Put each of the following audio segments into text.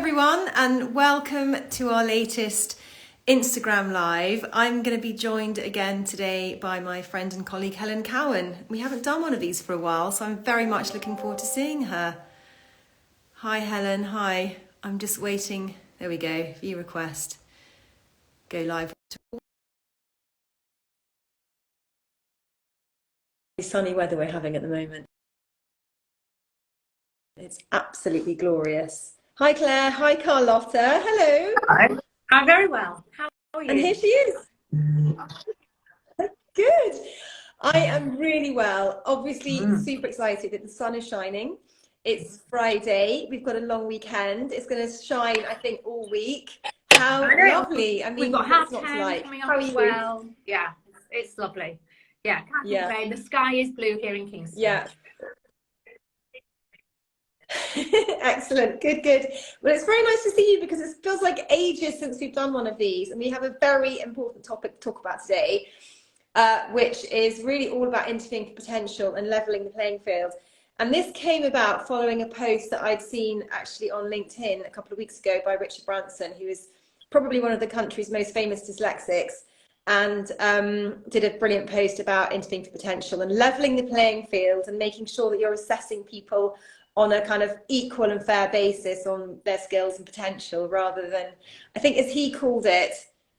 everyone, and welcome to our latest Instagram Live. I'm going to be joined again today by my friend and colleague Helen Cowan. We haven't done one of these for a while, so I'm very much looking forward to seeing her. Hi Helen, hi. I'm just waiting. There we go, view request. Go live. Sunny weather we're having at the moment. It's absolutely glorious. Hi Claire, hi Carlotta, hello. Hi. I'm very well. How are you? And here she is. Good. I am really well. Obviously, super excited that the sun is shining. It's Friday. We've got a long weekend. It's going to shine, I think, all week. How lovely. I mean, we've got half term like? coming up as well. Yeah, it's lovely. Yeah, can't complain. The sky is blue here in Kingston. Yeah. Excellent. Good, good. Well, it's very nice to see you because it feels like ages since we've done one of these, and we have a very important topic to talk about today, which is really all about interviewing for potential and leveling the playing field. And this came about following a post that I'd seen actually on LinkedIn a couple of weeks ago by Richard Branson, who is probably one of the country's most famous dyslexics, and did a brilliant post about interviewing for potential and leveling the playing field and making sure that you're assessing people on a kind of equal and fair basis on their skills and potential, rather than, I think as he called it,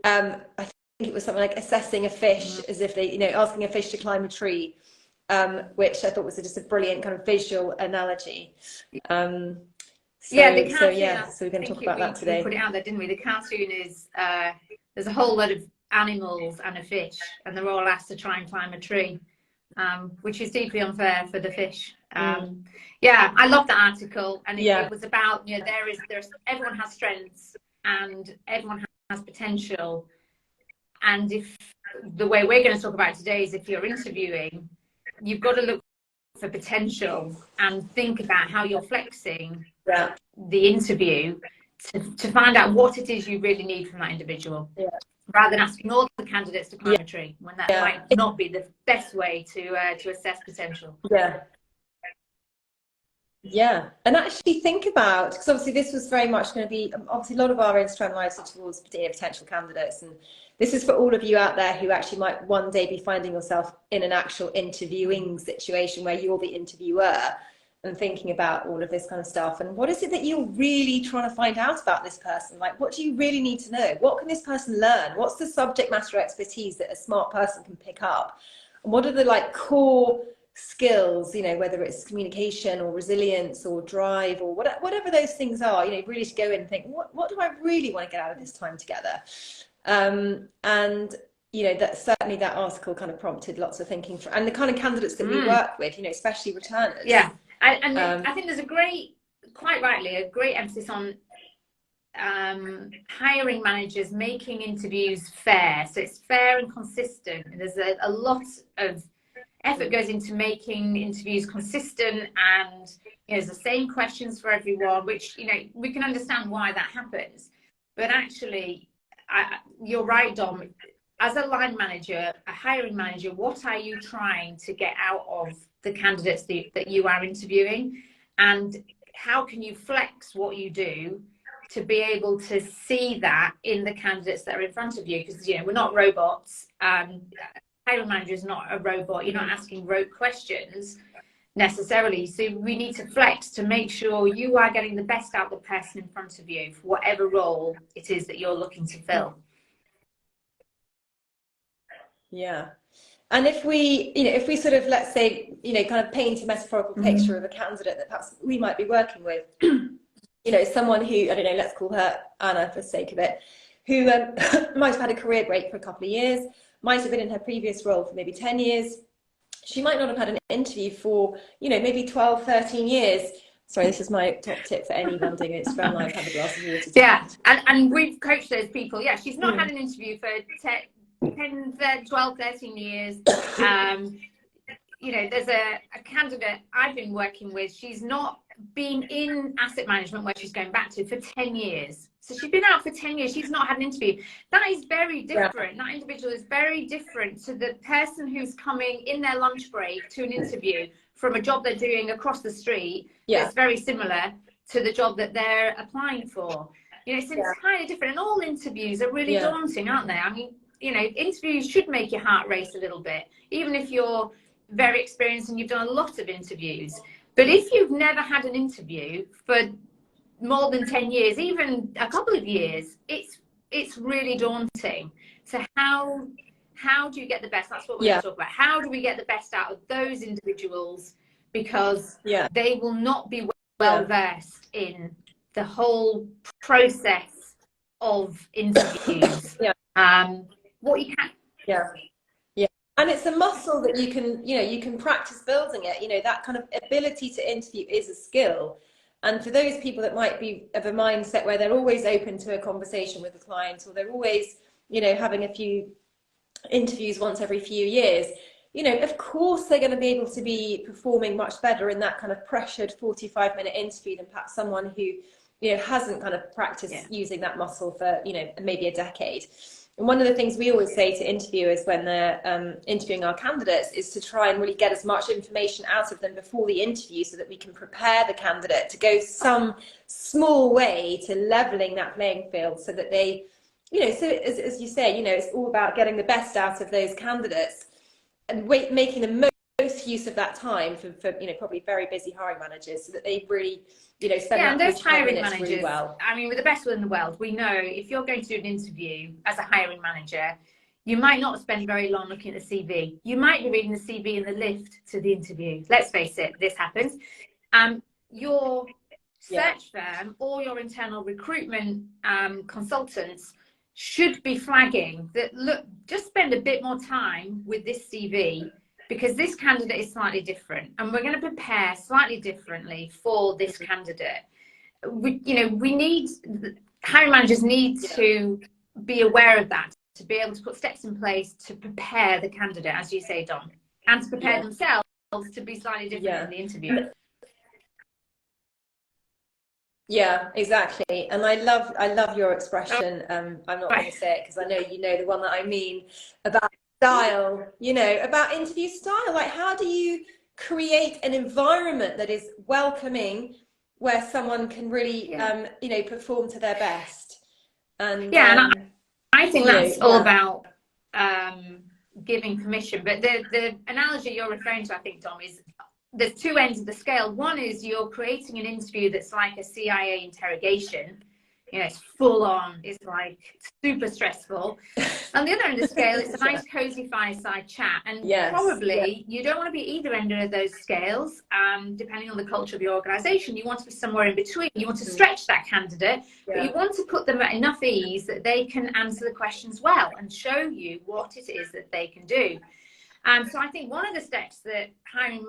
I think it was something like assessing a fish as if they, asking a fish to climb a tree, which I thought was just a brilliant kind of visual analogy. So we're going to talk about that today. We put it out there, didn't we? The cartoon is, there's a whole lot of animals and a fish, and they're all asked to try and climb a tree, which is deeply unfair for the fish. Yeah, I love that article, and it was about, there's everyone has strengths and everyone has potential, and if the way we're going to talk about it today is if you're interviewing, you've got to look for potential and think about how you're flexing the interview to find out what it is you really need from that individual, rather than asking all the candidates to climb a tree, when that might not be the best way to assess potential. Yeah, and actually think about, because obviously this was very much going to be, obviously a lot of our Instagram lives are towards potential candidates, and this is for all of you out there who actually might one day be finding yourself in an actual interviewing situation where you're the interviewer and thinking about all of this kind of stuff. And what is it that you're really trying to find out about this person? Like, what do you really need to know? What can this person learn? What's the subject matter expertise that a smart person can pick up? And what are the core skills, whether it's communication or resilience or drive or whatever those things are, really to go in and think, what do I really want to get out of this time together? And that certainly that article kind of prompted lots of thinking and the kind of candidates that we work with, especially returners. And I think there's quite rightly a great emphasis on hiring managers making interviews fair, so it's fair and consistent. And there's a lot of effort goes into making interviews consistent, and there's the same questions for everyone, which we can understand why that happens. But actually, you're right, Dom. As a line manager, a hiring manager, what are you trying to get out of the candidates that you are interviewing, and how can you flex what you do to be able to see that in the candidates that are in front of you? Because we're not robots. Hiring manager is not a robot. You're not asking rote questions necessarily. So we need to flex to make sure you are getting the best out of the person in front of you for whatever role it is that you're looking to fill. Yeah. And if we sort of, let's say, kind of paint a metaphorical picture of a candidate that perhaps we might be working with, someone who, I don't know, let's call her Anna for the sake of it, who might have had a career break for a couple of years, might have been in her previous role for maybe 10 years. She might not have had an interview for, maybe 12, 13 years. Sorry, this is my top tip for anyone doing an Instagram Live, have a glass of water. Yeah, and we've coached those people. Yeah, she's not had an interview for 10, 12, 13 years. There's a candidate I've been working with. She's not been in asset management, where she's going back to, for 10 years. So she's been out for 10 years. She's not had an interview. That is very different. That individual is very different to the person who's coming in their lunch break to an interview from a job they're doing across the street. It's very similar to the job that they're applying for. You know, it's entirely different. And all interviews are really daunting, aren't they? I mean, you know, interviews should make your heart race a little bit, even if you're very experienced and you've done a lot of interviews. But if you've never had an interview for more than 10 years, even a couple of years, it's really daunting. So how do you get the best? That's what we're going to talk about. How do we get the best out of those individuals? Because they will not be well versed in the whole process of interviews. What you can. And it's a muscle that you can, you know, you can practice building it. You know, that kind of ability to interview is a skill. And for those people that might be of a mindset where they're always open to a conversation with a client, or they're always, you know, having a few interviews once every few years, you know, of course they're going to be able to be performing much better in that kind of pressured 45-minute interview than perhaps someone who, you know, hasn't kind of practiced using that muscle for, you know, maybe a decade. And one of the things we always say to interviewers when they're interviewing our candidates is to try and really get as much information out of them before the interview so that we can prepare the candidate to go some small way to leveling that playing field so that they, you know, so as you say, you know, it's all about getting the best out of those candidates and making the most use of that time for you know, probably very busy hiring managers so that they really, you know, spend and that those hiring managers really well. I mean, with the best will in the world, we know if you're going to do an interview as a hiring manager, you might not spend very long looking at the CV. You might be reading the CV in the lift to the interview. Let's face it, this happens. Your search firm or your internal recruitment consultants should be flagging that, look, just spend a bit more time with this CV because this candidate is slightly different and we're going to prepare slightly differently for this candidate. Hiring managers need to be aware of that, to be able to put steps in place to prepare the candidate, as you say, Dom, and to prepare themselves to be slightly different in the interview. Yeah, exactly. And I love your expression. I'm not going to say it because I know you know the one that I mean, about style, you know, about interview style. Like, how do you create an environment that is welcoming where someone can really, you know, perform to their best? And and I think that's all about giving permission. But the analogy you're referring to, I think, Dom, is there's two ends of the scale. One is you're creating an interview that's like a CIA interrogation. You know, it's full on, it's like super stressful. On the other end of the scale, it's a nice cozy fireside chat. And probably you don't want to be either end of those scales, depending on the culture of your organization. You want to be somewhere in between. You want to stretch that candidate, but you want to put them at enough ease that they can answer the questions well and show you what it is that they can do. So I think one of the steps that hiring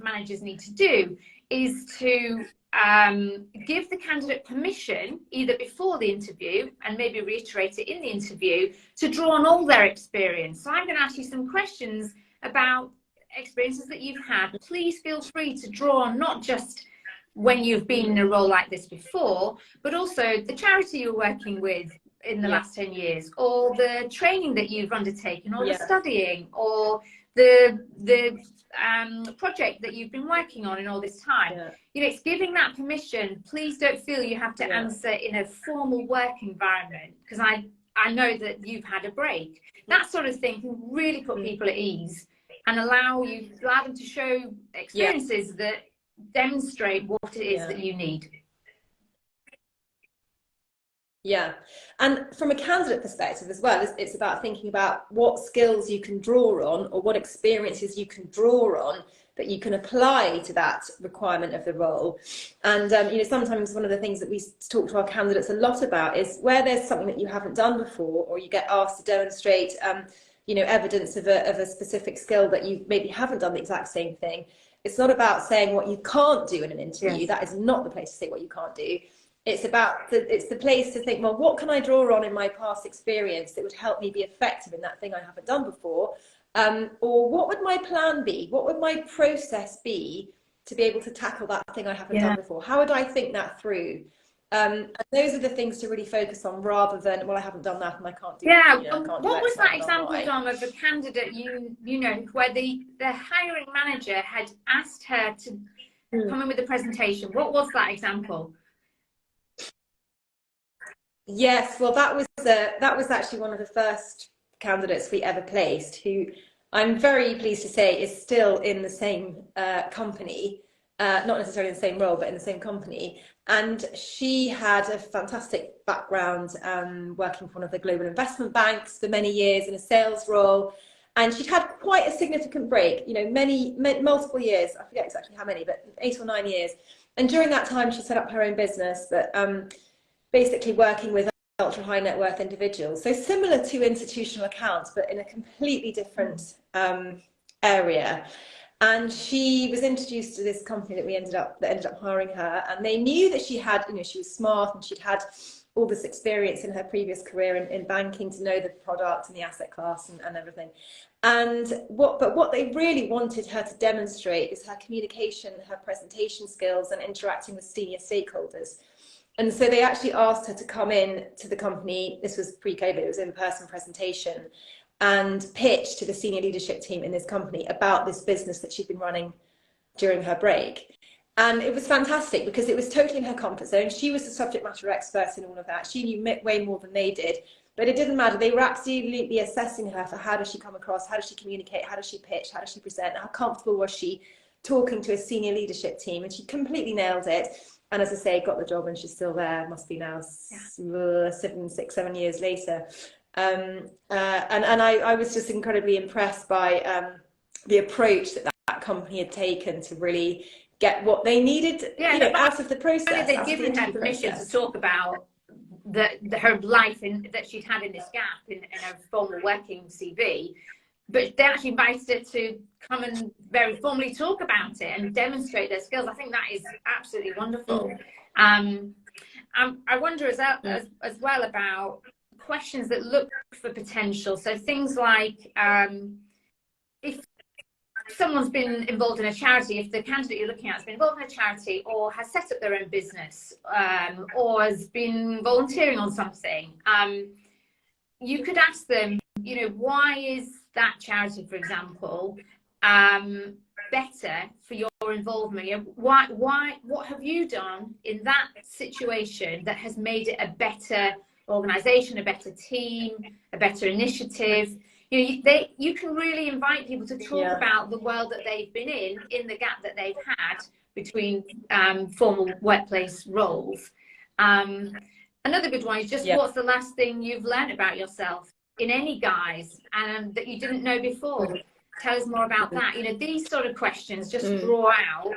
managers need to do is to give the candidate permission, either before the interview and maybe reiterate it in the interview, to draw on all their experience. So I'm going to ask you some questions about experiences that you've had. Please feel free to draw on not just when you've been in a role like this before, but also the charity you're working with in the last 10 years, or the training that you've undertaken, or the studying, or the project that you've been working on in all this time. You know, it's giving that permission. Please don't feel you have to answer in a formal work environment, because I know that you've had a break. That sort of thing can really put people at ease and allow them to show experiences that demonstrate what it is that you need. Yeah, and from a candidate perspective as well, it's about thinking about what skills you can draw on, or what experiences you can draw on that you can apply to that requirement of the role. And you know, sometimes one of the things that we talk to our candidates a lot about is where there's something that you haven't done before, or you get asked to demonstrate you know, evidence of a specific skill that you maybe haven't done the exact same thing. It's not about saying what you can't do in an interview. That is not the place to say what you can't do. It's about it's the place to think, well, what can I draw on in my past experience that would help me be effective in that thing I haven't done before? Or what would my plan be? What would my process be to be able to tackle that thing I haven't done before? How would I think that through? And those are the things to really focus on, rather than, well, I haven't done that and I can't do that. You know, what was that example, Dom, of a candidate you know, where the hiring manager had asked her to come in with a presentation. What was that example? Yes, well, that was actually one of the first candidates we ever placed, who I'm very pleased to say is still in the same company, not necessarily in the same role, but in the same company. And she had a fantastic background working for one of the global investment banks for many years in a sales role. And she'd had quite a significant break, you know, multiple years. I forget exactly how many, but 8 or 9 years. And during that time, she set up her own business that basically working with ultra high net worth individuals. So similar to institutional accounts, but in a completely different area. And she was introduced to this company that ended up hiring her, and they knew that she had, you know, she was smart and she'd had all this experience in her previous career in banking to know the product and the asset class and everything. And what they really wanted her to demonstrate is her communication, her presentation skills, and interacting with senior stakeholders. And so they actually asked her to come in to the company. This was pre-COVID, it was an in-person presentation, and pitch to the senior leadership team in this company about this business that she'd been running during her break. And it was fantastic because it was totally in her comfort zone. She was the subject matter expert in all of that. She knew way more than they did, but it didn't matter. They were absolutely assessing her for how does she come across, how does she communicate, how does she pitch, how does she present, how comfortable was she talking to a senior leadership team, and she completely nailed it. And as I say, got the job, and she's still there. Must be now 7 years later. And I was just incredibly impressed by the approach that company had taken to really get what they needed, you know, out of the process. They'd given her permission to talk about her life that she'd had in this gap in her formal working CV. But they actually invited her to come and very formally talk about it and demonstrate their skills. I think that is absolutely wonderful. I wonder as well about questions that look for potential. So things like if someone's been involved in a charity, if the candidate you're looking at has been involved in a charity or has set up their own business or has been volunteering on something, you could ask them, you know, why is that charity, for example, better for your involvement? You know, what have you done in that situation that has made it a better organisation, a better team, a better initiative? You know, you can really invite people to talk about the world that they've been in the gap that they've had between formal workplace roles. Another good one is just what's the last thing you've learned about yourself in any guise and that you didn't know before? Tell us more about that. You know, these sort of questions just draw out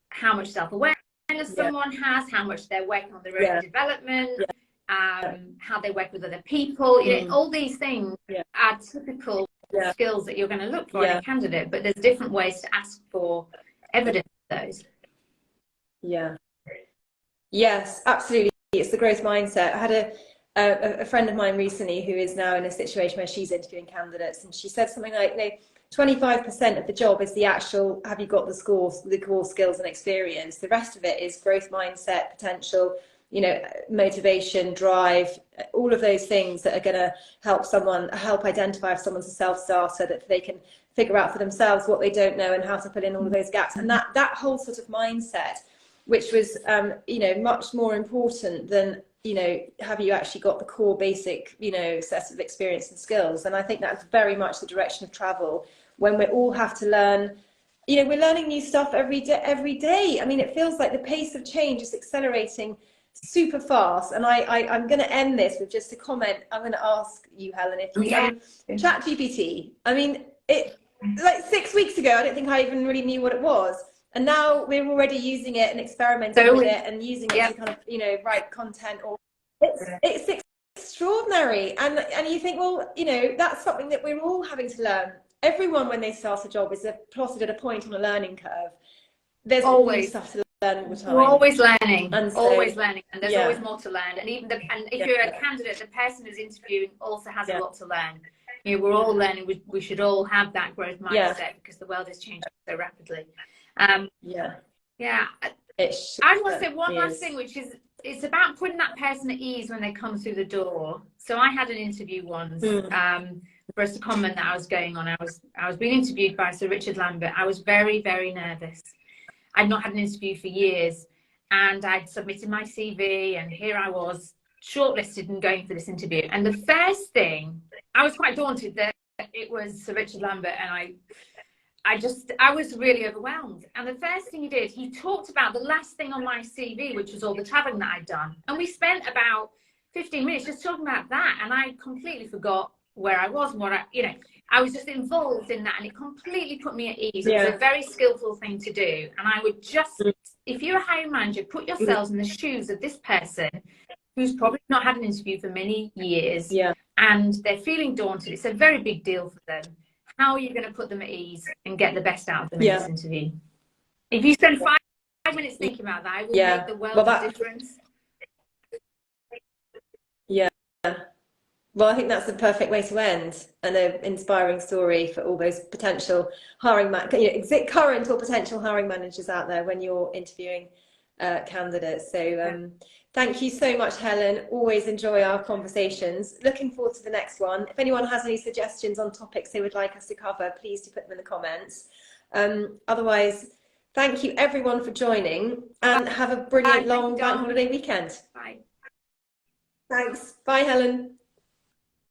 how much self-awareness someone has, how much they're working on their own development, how they work with other people. You know, all these things are typical skills that you're going to look for in a candidate, but there's different ways to ask for evidence of those. Yes, absolutely. It's the growth mindset. I had a friend of mine recently who is now in a situation where she's interviewing candidates, and she said something like, you know, 25% of the job is the actual, have you got the core skills and experience? The rest of it is growth mindset, potential, you know, motivation, drive, all of those things that are going to help identify if someone's a self-starter, that they can figure out for themselves what they don't know and how to fill in all of those gaps. And that whole sort of mindset, which was, you know, much more important than, you know, have you actually got the core basic, you know, set of experience and skills? And I think that's very much the direction of travel, when we all have to learn. You know, we're learning new stuff every day. I mean, it feels like the pace of change is accelerating super fast. And I'm going to end this with just a comment. I'm going to ask you, Helen, if you ChatGPT. I mean, it like 6 weeks ago, I don't think I even really knew what it was. And now we're already using it and experimenting with it and using it to kind of, you know, write content. Or it's extraordinary. And you think, well, you know, that's something that we're all having to learn. Everyone, when they start a job, is plotted at a point on a learning curve. There's always stuff to learn all the time. We're always learning, and so, always learning, and there's always more to learn. And even if you're a candidate, the person who's interviewing also has a lot to learn. You know, we're all learning. We should all have that growth mindset because the world is changing so rapidly. I want to say one last thing, which is it's about putting that person at ease when they come through the door. So I had an interview once for a secondment that I was going on. I was being interviewed by Sir Richard Lambert. I was very, very nervous. I'd not had an interview for years, and I'd submitted my CV, and here I was, shortlisted and going for this interview. And the first thing, I was quite daunted that it was Sir Richard Lambert, and I was really overwhelmed. And the first thing he did, he talked about the last thing on my CV, which was all the traveling that I'd done. And we spent about 15 minutes just talking about that. And I completely forgot where I was and what I was just involved in that, and it completely put me at ease. It was a very skillful thing to do. And I would just, if you're a hiring manager, put yourselves in the shoes of this person who's probably not had an interview for many years, and they're feeling daunted. It's a very big deal for them. How are you going to put them at ease and get the best out of them in this interview? If you spend 5 minutes thinking about that, it will make the world of difference. Yeah. Well, I think that's the perfect way to end, and an inspiring story for all those potential current or potential hiring managers out there when you're interviewing candidates. So thank you so much, Helen. Always enjoy our conversations. Looking forward to the next one. If anyone has any suggestions on topics they would like us to cover, please do put them in the comments. Otherwise, thank you everyone for joining, and have a brilliant long bank holiday weekend. Bye. Thanks. Bye, Helen.